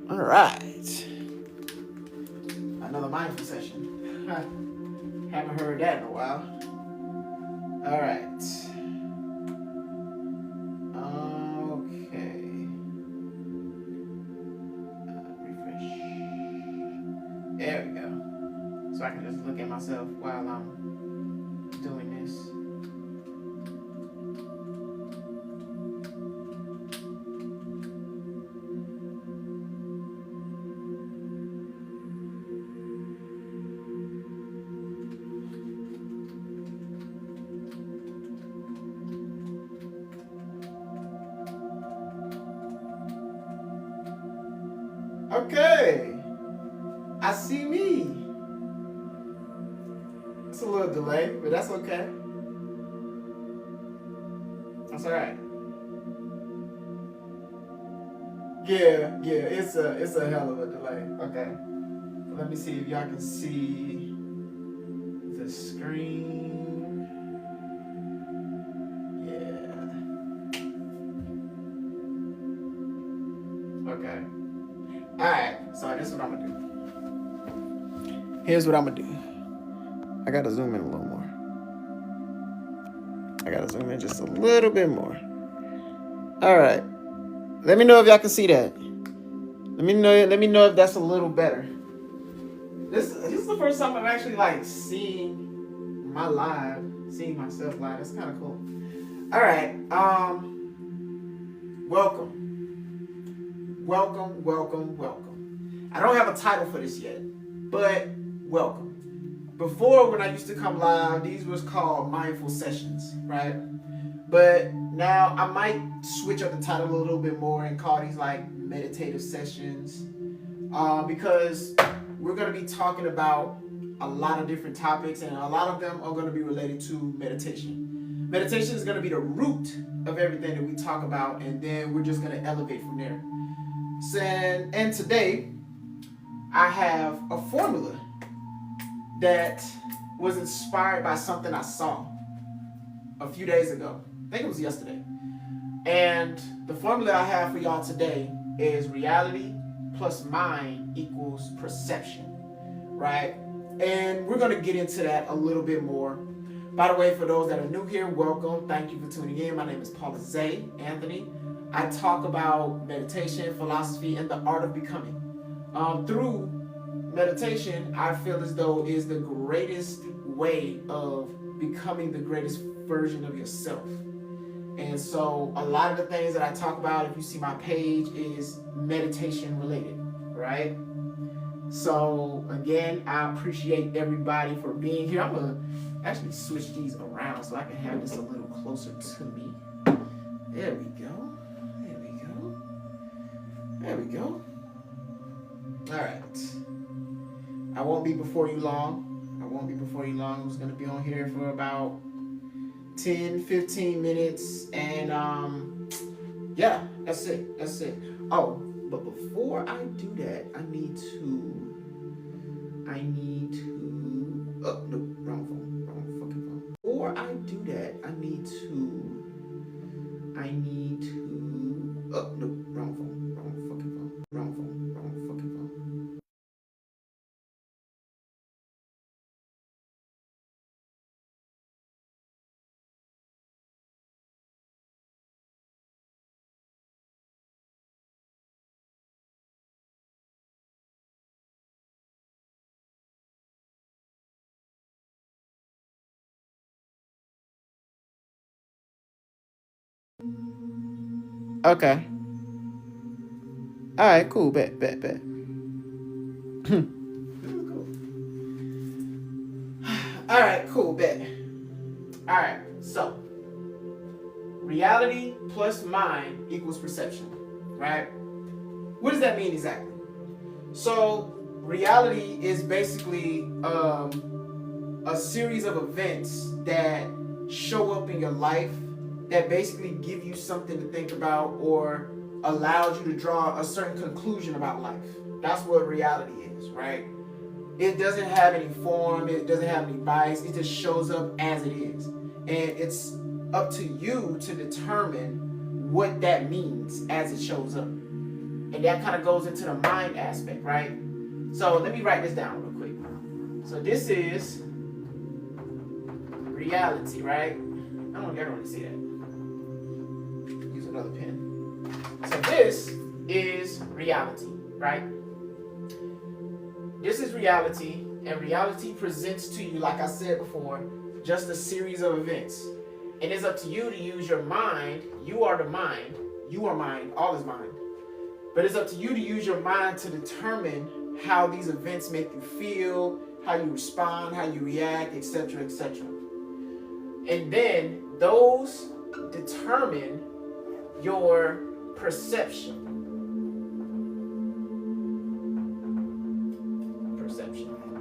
All right. Another mindful session. Haven't heard that in a while. All right. Okay. Refresh. There we go. So I can just look at myself while I'm doing this. Okay. I see me. It's a little delay, but that's okay. That's all right. Yeah, it's a hell of a delay. Okay. Let me see if y'all can see the screen. Yeah. Okay. Alright, so this is what I'm gonna do. Here's what I'm gonna do. I gotta zoom in a little more. I gotta zoom in just a little bit more. Alright. Let me know if y'all can see that. Let me know if that's a little better. This is the first time I'm actually like seeing myself live. That's kind of cool. All right. Welcome. I don't have a title for this yet, but welcome. Before, when I used to come live, these was called mindful sessions, right? But now I might switch up the title a little bit more and call these like meditative sessions, because we're going to be talking about a lot of different topics, and a lot of them are going to be related to meditation. Meditation is going to be the root of everything that we talk about, and then we're just going to elevate from there. So, and today, I have a formula that was inspired by something I saw a few days ago. I think it was yesterday. And the formula I have for y'all today is reality plus mind equals perception, right? And we're going to get into that a little bit more. By the way, for those that are new here, welcome. Thank you for tuning in. My name is Paula Zay Anthony. I talk about meditation, philosophy, and the art of becoming. Through meditation, I feel as though is the greatest way of becoming the greatest version of yourself. And so a lot of the things that I talk about, if you see my page, is meditation related, right? So again, I appreciate everybody for being here. I'm gonna actually switch these around so I can have this a little closer to me. There we go. All right. I won't be before you long. I'm just gonna be on here for about 10-15 minutes, and yeah, that's it. Oh, but before I do that, I need to oh no, wrong fucking phone. Before I do that, I need to oh no, wrong fucking phone. Okay. All right, cool. Bet. All right, cool. Bet. All right, so reality plus mind equals perception, right? What does that mean exactly? So reality is basically a series of events that show up in your life that basically give you something to think about or allows you to draw a certain conclusion about life. That's what reality is, right? It doesn't have any form, it doesn't have any bias, it just shows up as it is. And it's up to you to determine what that means as it shows up. And that kind of goes into the mind aspect, right? So let me write this down real quick. So this is reality, right? I don't know if y'all really see that. Use another pen. So this is reality, right? This is reality, and reality presents to you, like I said before, just a series of events. And it's up to you to use your mind. You are the mind. You are mind. All is mind. But it's up to you to use your mind to determine how these events make you feel, how you respond, how you react, etc., etc. And then those determine your perception.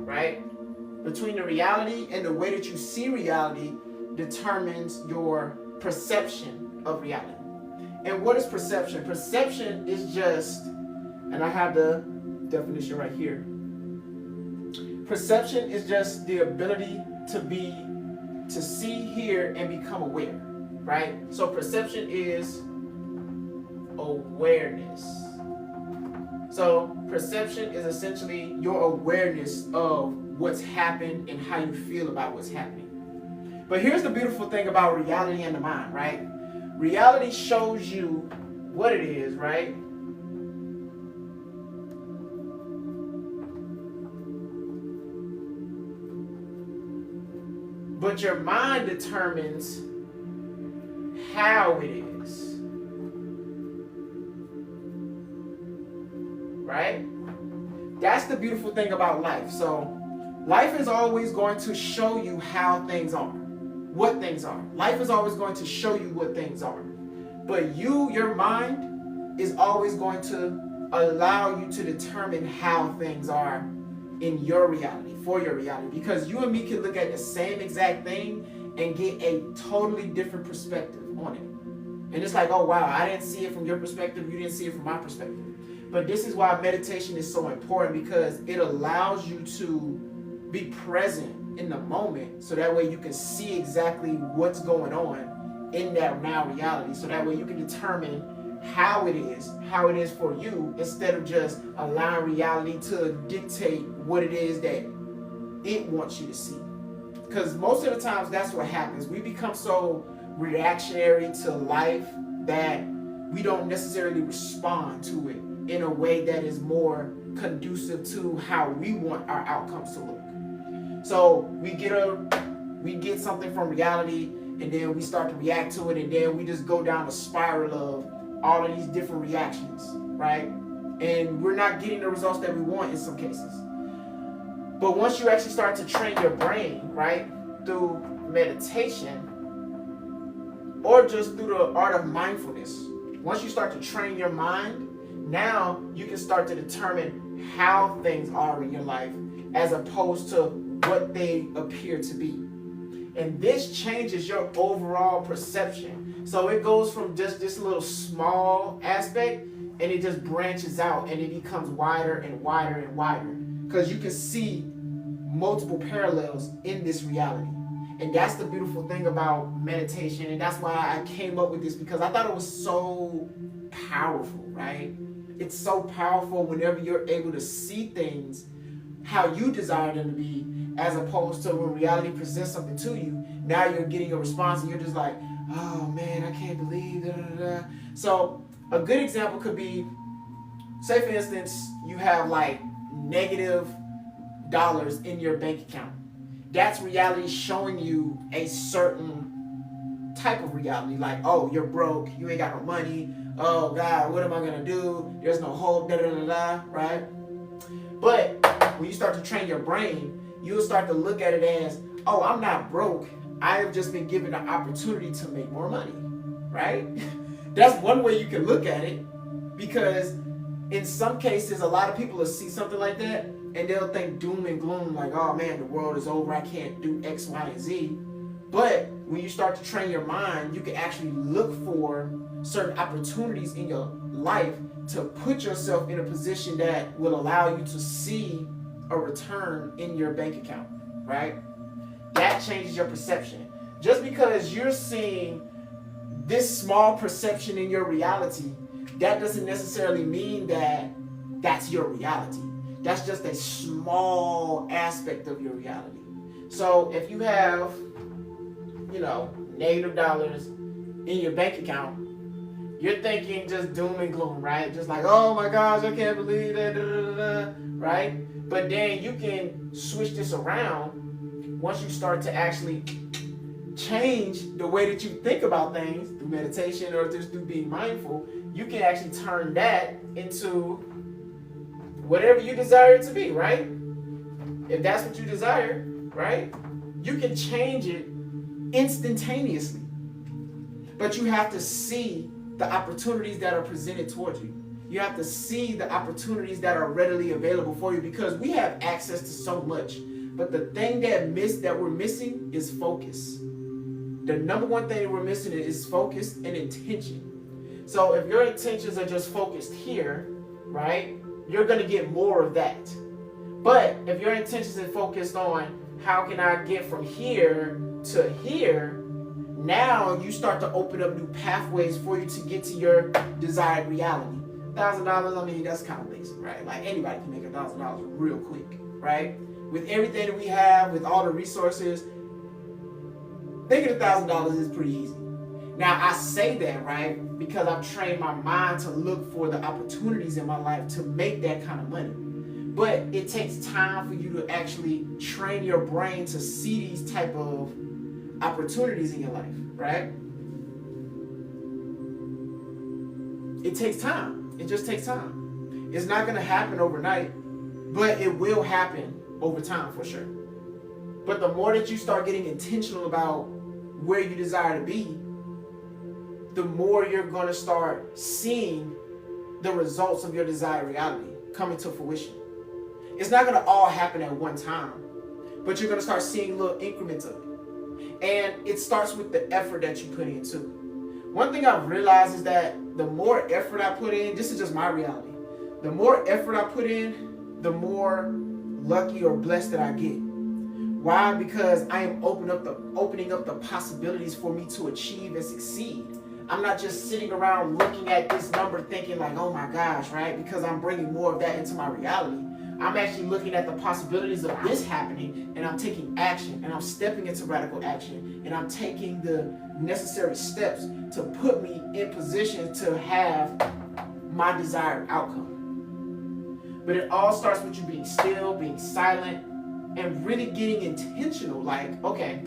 Right? Between the reality and the way that you see reality determines your perception of reality. And what is perception? Perception is just, and I have the definition right here. Perception is just the ability to see, hear, and become aware, right? So perception is awareness. So perception is essentially your awareness of what's happened and how you feel about what's happening. But here's the beautiful thing about reality and the mind, right? Reality shows you what it is, right? But your mind determines how it is. Right? That's the beautiful thing about life. So life is always going to show you how things are, what things are. Life is always going to show you what things are. But your mind is always going to allow you to determine how things are in your reality, for your reality. Because you and me can look at the same exact thing and get a totally different perspective on it. And it's like, oh wow, I didn't see it from your perspective, you didn't see it from my perspective. But this is why meditation is so important, because it allows you to be present in the moment, so that way you can see exactly what's going on in that now reality. So that way you can determine how it is for you, instead of just allowing reality to dictate what it is that it wants you to see. Because most of the times that's what happens. We become so reactionary to life that we don't necessarily respond to it in a way that is more conducive to how we want our outcomes to look. So we get something from reality, and then we start to react to it, and then we just go down a spiral of all of these different reactions, right? And we're not getting the results that we want in some cases. But once you actually start to train your brain, right, through meditation, or just through the art of mindfulness, once you start to train your mind, now you can start to determine how things are in your life as opposed to what they appear to be. And this changes your overall perception. So it goes from just this little small aspect, and it just branches out, and it becomes wider and wider and wider, because you can see multiple parallels in this reality. And that's the beautiful thing about meditation. And that's why I came up with this, because I thought it was so powerful, right? It's so powerful whenever you're able to see things how you desire them to be, as opposed to when reality presents something to you. Now you're getting a response, and you're just like, oh man, I can't believe that. So a good example could be, say for instance, you have like negative dollars in your bank account. That's reality showing you a certain type of reality, like, oh, you're broke, you ain't got no money, oh God, what am I gonna do? There's no hope, right? But when you start to train your brain, you'll start to look at it as, oh, I'm not broke, I have just been given an opportunity to make more money, right? That's one way you can look at it, because in some cases, a lot of people will see something like that, and they'll think doom and gloom, like, oh man, the world is over, I can't do X, Y, and Z. But when you start to train your mind, you can actually look for certain opportunities in your life to put yourself in a position that will allow you to see a return in your bank account, right? That changes your perception. Just because you're seeing this small perception in your reality that doesn't necessarily mean that that's your reality. That's just a small aspect of your reality. So if you have, negative dollars in your bank account, you're thinking just doom and gloom, right? Just like, oh my gosh, I can't believe that, right? But then you can switch this around once you start to actually change the way that you think about things through meditation or just through being mindful. You can actually turn that into whatever you desire it to be, right? If that's what you desire, right? You can change it instantaneously. But you have to see the opportunities that are presented towards you. You have to see the opportunities that are readily available for you, because we have access to so much. But the thing that we're missing is focus. The number one thing we're missing is focus and intention. So if your intentions are just focused here, right, you're going to get more of that. But if your intentions are focused on how can I get from here to here, now you start to open up new pathways for you to get to your desired reality. $1,000, I mean, that's kind of basic, right? Like anybody can make $1,000 real quick, right? With everything that we have, with all the resources, making $1,000 is pretty easy. Now I say that, right, because I've trained my mind to look for the opportunities in my life to make that kind of money. But it takes time for you to actually train your brain to see these type of opportunities in your life, right? It takes time. It just takes time. It's not going to happen overnight, but it will happen over time for sure. But the more that you start getting intentional about where you desire to be, the more you're going to start seeing the results of your desired reality coming to fruition. It's not going to all happen at one time, but you're going to start seeing little increments of it. And it starts with the effort that you put in too. One thing I've realized is that the more effort I put in, this is just my reality, the more effort I put in, the more lucky or blessed that I get. Why? Because I am opening up the possibilities for me to achieve and succeed. I'm not just sitting around looking at this number thinking like, oh my gosh, right? Because I'm bringing more of that into my reality. I'm actually looking at the possibilities of this happening, and I'm taking action, and I'm stepping into radical action, and I'm taking the necessary steps to put me in position to have my desired outcome. But it all starts with you being still, being silent, and really getting intentional. Like, okay,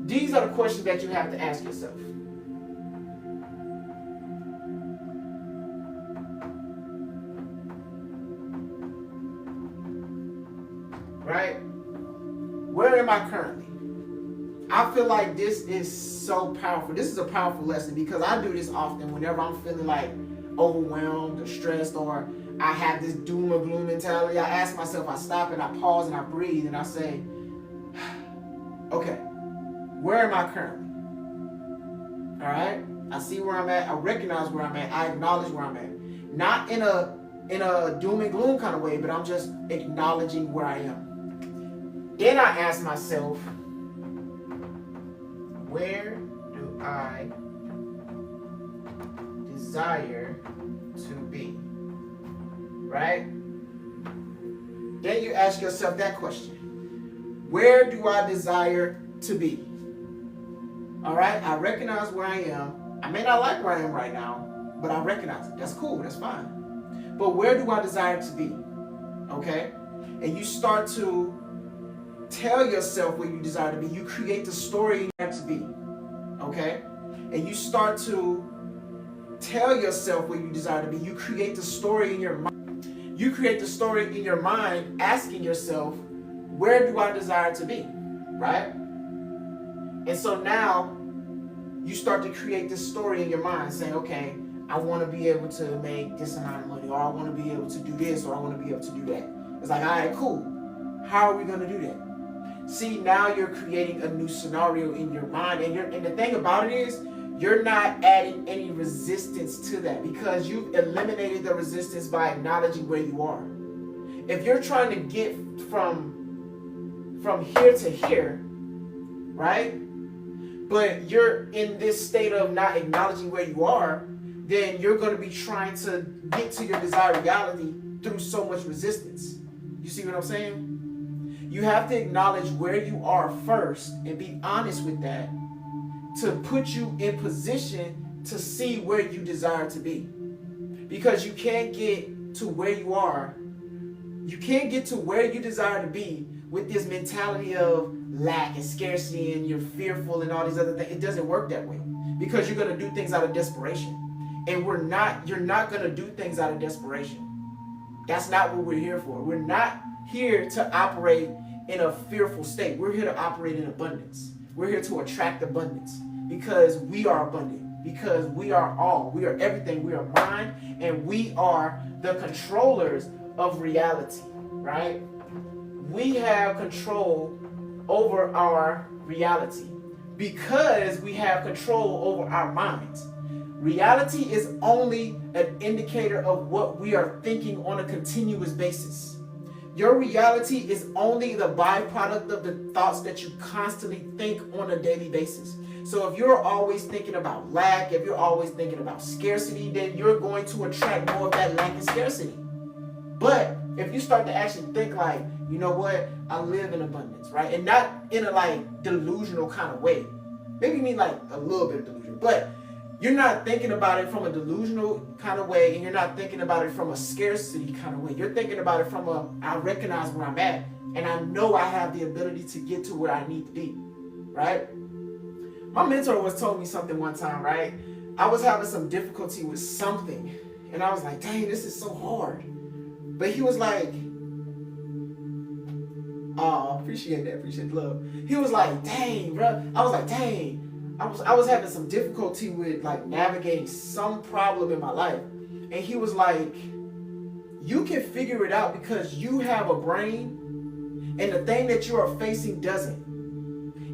these are the questions that you have to ask yourself. Right? Where am I currently? I feel like this is so powerful. This is a powerful lesson because I do this often whenever I'm feeling like overwhelmed or stressed, or I have this doom or gloom mentality. I ask myself, I stop and I pause and I breathe and I say, okay, where am I currently? All right? I see where I'm at. I recognize where I'm at. I acknowledge where I'm at. Not in a doom and gloom kind of way, but I'm just acknowledging where I am. Then I ask myself, where do I desire to be? Right? Then you ask yourself that question. Where do I desire to be? All right? I recognize where I am. I may not like where I am right now, but I recognize it. That's cool. That's fine. But where do I desire to be? Okay? And you start to tell yourself where you desire to be. You create the story you want to be. Okay? And you start to tell yourself where you desire to be. You create the story in your mind. You create the story in your mind asking yourself, where do I desire to be? Right? And so now you start to create this story in your mind saying, okay, I want to be able to make this amount of money, or I want to be able to do this, or I want to be able to do that. It's like, all right, cool. How are we going to do that? See, now you're creating a new scenario in your mind. And the thing about it is, you're not adding any resistance to that because you've eliminated the resistance by acknowledging where you are. If you're trying to get from here to here, right? But you're in this state of not acknowledging where you are, then you're going to be trying to get to your desired reality through so much resistance. You see what I'm saying? You have to acknowledge where you are first and be honest with that to put you in position to see where you desire to be. Because you can't get to where you are. You can't get to where you desire to be with this mentality of lack and scarcity and you're fearful and all these other things. It doesn't work that way because you're going to do things out of desperation. And you're not going to do things out of desperation. That's not what we're here for. We're not here to operate in a fearful state. We're here to operate in abundance. We're here to attract abundance because we are abundant, because we are all, we are everything, we are mind, and we are the controllers of reality, right? We have control over our reality because we have control over our minds. Reality is only an indicator of what we are thinking on a continuous basis. Your reality is only the byproduct of the thoughts that you constantly think on a daily basis. So if you're always thinking about lack, if you're always thinking about scarcity, then you're going to attract more of that lack and scarcity. But if you start to actually think like, you know what, I live in abundance, right? And not in a like delusional kind of way. Maybe you mean like a little bit of delusion, but you're not thinking about it from a delusional kind of way, and you're not thinking about it from a scarcity kind of way. You're thinking about it from I recognize where I'm at, and I know I have the ability to get to where I need to be, right? My mentor was told me something one time, right? I was having some difficulty with something, and I was like, dang, this is so hard. But he was like, oh, appreciate that, appreciate the love. He was like, dang, bro. I was like, dang. I was having some difficulty with like navigating some problem in my life. And he was like, you can figure it out because you have a brain and the thing that you are facing doesn't.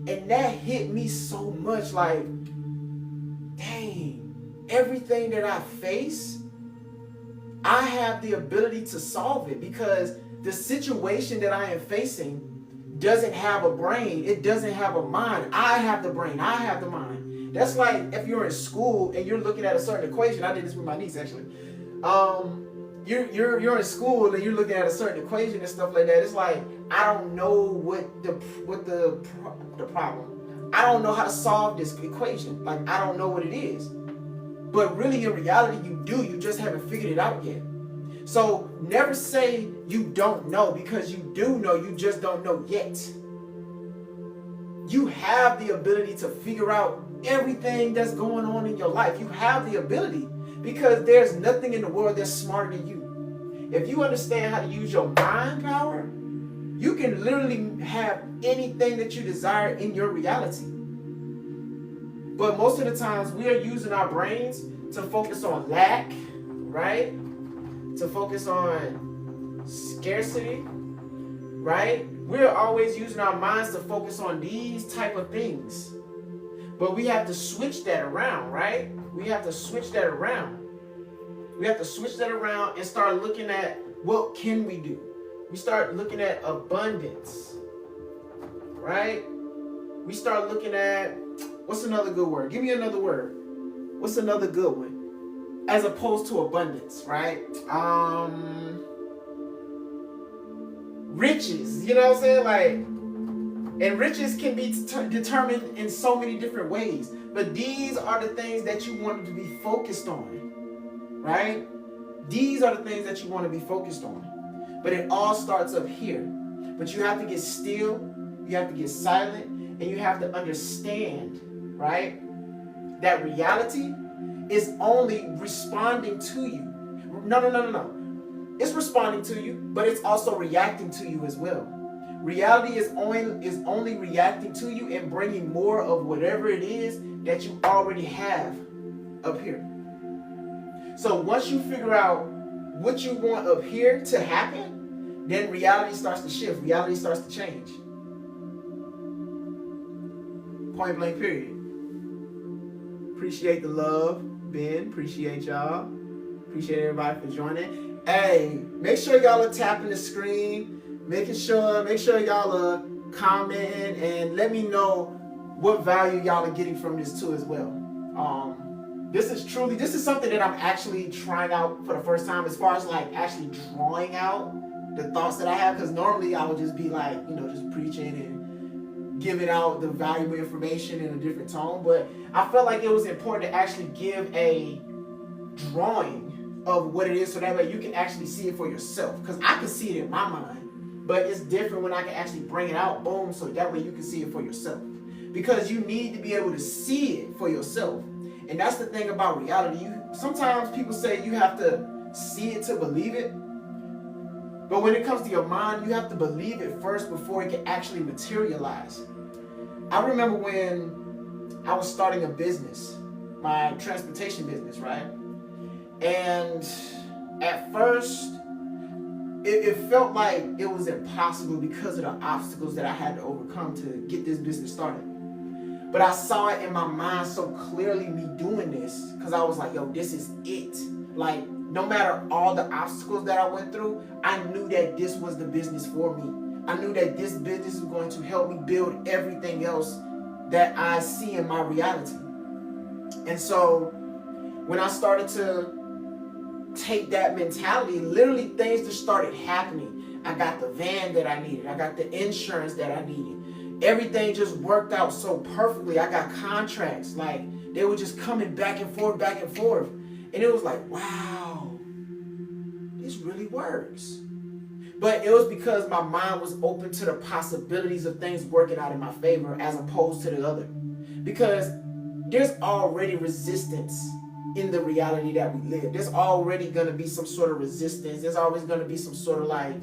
And that hit me so much like, dang, everything that I face, I have the ability to solve it because the situation that I am facing doesn't have a brain. It doesn't have a mind. I have the brain. I have the mind. That's like if you're in school and you're looking at a certain equation. I did this with my niece actually. You're in school and you're looking at a certain equation and stuff like that. It's like I don't know what the problem. I don't know how to solve this equation. Like I don't know what it is. But really in reality you do. You just haven't figured it out yet. So never say you don't know because you do know, you just don't know yet. You have the ability to figure out everything that's going on in your life. You have the ability because there's nothing in the world that's smarter than you. If you understand how to use your mind power, you can literally have anything that you desire in your reality. But most of the times we are using our brains to focus on lack, right? To focus on scarcity, right? We're always using our minds to focus on these type of things. But we have to switch that around, right? We have to switch that around. We have to switch that around and start looking at what can we do. We start looking at abundance, right? We start looking at, what's another good word? Give me another word. What's another good one? As opposed to abundance, right? Riches, you know what I'm saying? Like, and riches can be determined in so many different ways. But these are the things that you want to be focused on, right? These are the things that you want to be focused on. But it all starts up here. But you have to get still, you have to get silent, and you have to understand, right? That reality is only responding to you. No. It's responding to you, but it's also reacting to you as well. Reality is only reacting to you and bringing more of whatever it is that you already have up here. So once you figure out what you want up here to happen, then reality starts to shift. Reality starts to change. Point blank period. Appreciate the love. Ben, appreciate y'all. Appreciate everybody for joining. Hey, make sure y'all are tapping the screen. Make sure y'all are commenting and let me know what value y'all are getting from this too as well. this is something that I'm actually trying out for the first time, as far as like actually drawing out the thoughts that I have, because normally I would just be like, just preaching and giving out the valuable information in a different tone. But I felt like it was important to actually give a drawing of what it is, so that way you can actually see it for yourself. Because I can see it in my mind, but it's different when I can actually bring it out, boom, so that way you can see it for yourself. Because you need to be able to see it for yourself. And that's the thing about reality. Sometimes people say you have to see it to believe it. But when it comes to your mind, you have to believe it first before it can actually materialize. I remember when I was starting a business, my transportation business, right? And at first, it felt like it was impossible because of the obstacles that I had to overcome to get this business started. But I saw it in my mind so clearly, me doing this, because I was like, yo, this is it. Like, no matter all the obstacles that I went through, I knew that this was the business for me. I knew that this business was going to help me build everything else that I see in my reality. And so when I started to take that mentality, literally things just started happening. I got the van that I needed. I got the insurance that I needed. Everything just worked out so perfectly. I got contracts. Like, they were just coming back and forth, back and forth. And it was like, wow, this really works. But it was because my mind was open to the possibilities of things working out in my favor as opposed to the other. Because there's already resistance in the reality that we live. There's already going to be some sort of resistance. There's always going to be some sort of like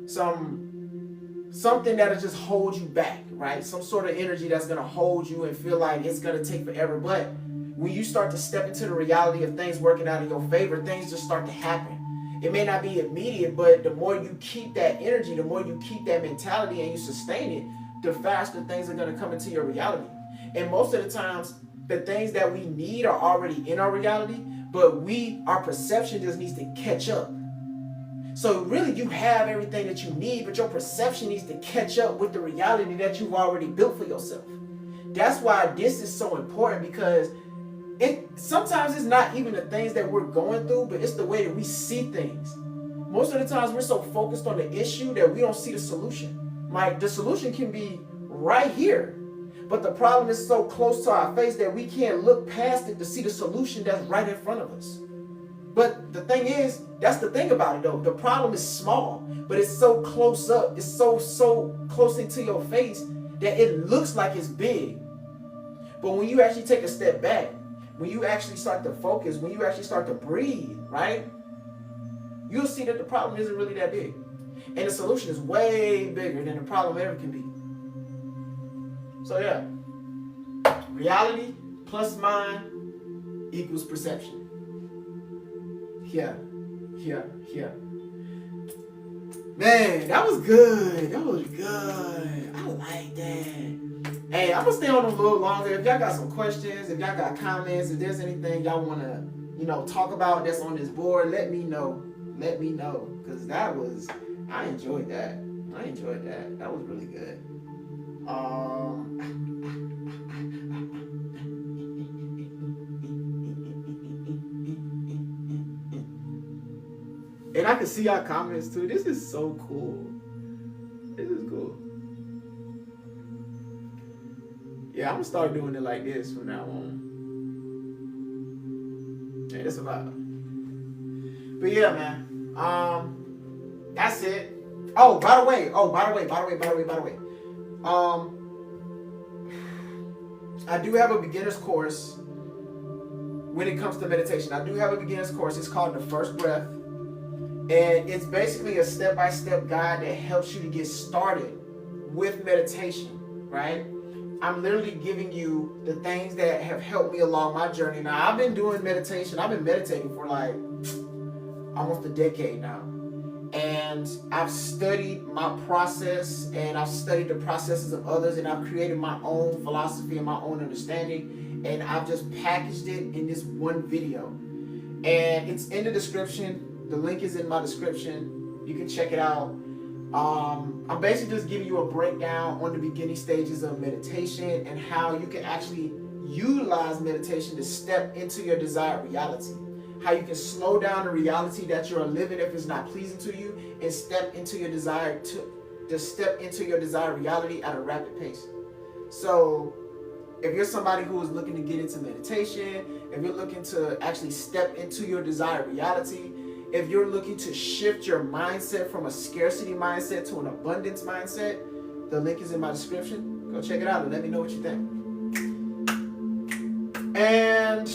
something that'll just hold you back, right? Some sort of energy that's going to hold you and feel like it's going to take forever. But when you start to step into the reality of things working out in your favor, things just start to happen. It may not be immediate, but the more you keep that energy, the more you keep that mentality and you sustain it, the faster things are going to come into your reality. And most of the times, the things that we need are already in our reality, but our perception just needs to catch up. So really, you have everything that you need, but your perception needs to catch up with the reality that you've already built for yourself. That's why this is so important, because sometimes it's not even the things that we're going through, but it's the way that we see things. Most of the times we're so focused on the issue that we don't see the solution. Like, the solution can be right here, but the problem is so close to our face that we can't look past it to see the solution that's right in front of us. But the thing is, that's the thing about it though. The problem is small, but it's so close up. It's so close into your face that it looks like it's big. But when you actually take a step back, when you actually start to focus, when you actually start to breathe, right? You'll see that the problem isn't really that big. And the solution is way bigger than the problem ever can be. So yeah, reality plus mind equals perception. Yeah. Man, that was good. I like that. Hey, I'm gonna stay on a little longer. If y'all got some questions, if y'all got comments, if there's anything y'all wanna, talk about that's on this board, let me know. Cause I enjoyed that. That was really good. And I can see our comments too. This is so cool. This is cool. Yeah, I'm gonna start doing it like this from now on. Hey, it's a vibe. But yeah, man. That's it. Oh, by the way. I do have a beginner's course when it comes to meditation. I do have a beginner's course. It's called The First Breath. And it's basically a step-by-step guide that helps you to get started with meditation, right? I'm literally giving you the things that have helped me along my journey. Now, I've been doing meditation. I've been meditating for like almost a decade now. And I've studied my process, and I've studied the processes of others, and I've created my own philosophy and my own understanding, and I've just packaged it in this one video. And it's in the description. The link is in my description. You can check it out. I'm basically just giving you a breakdown on the beginning stages of meditation and how you can actually utilize meditation to step into your desired reality. How you can slow down the reality that you are living if it's not pleasing to you, and step into your desired reality at a rapid pace. So if you're somebody who is looking to get into meditation, if you're looking to actually step into your desired reality, if you're looking to shift your mindset from a scarcity mindset to an abundance mindset, the link is in my description. Go check it out and let me know what you think. And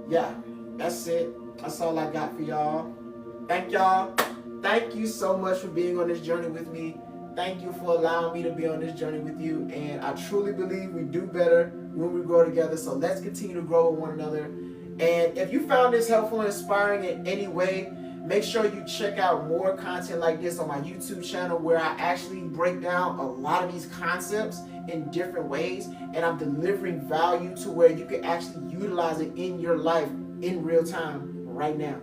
yeah, that's it. That's all I got for y'all. Thank y'all. Thank you so much for being on this journey with me. Thank you for allowing me to be on this journey with you. And I truly believe we do better when we grow together. So let's continue to grow with one another. And if you found this helpful and inspiring in any way, make sure you check out more content like this on my YouTube channel, where I actually break down a lot of these concepts in different ways. And I'm delivering value to where you can actually utilize it in your life in real time right now.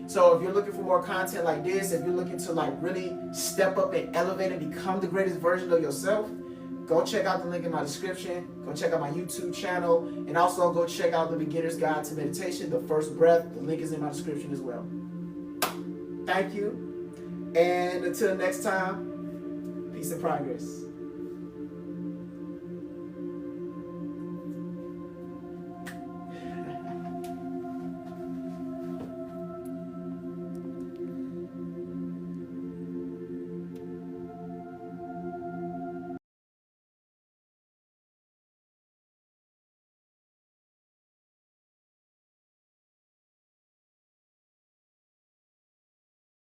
So if you're looking for more content like this, if you're looking to like really step up and elevate and become the greatest version of yourself, go check out the link in my description. Go check out my YouTube channel, and also go check out the Beginner's Guide to Meditation, The First Breath. The link is in my description as well. Thank you, and until next time, peace and progress.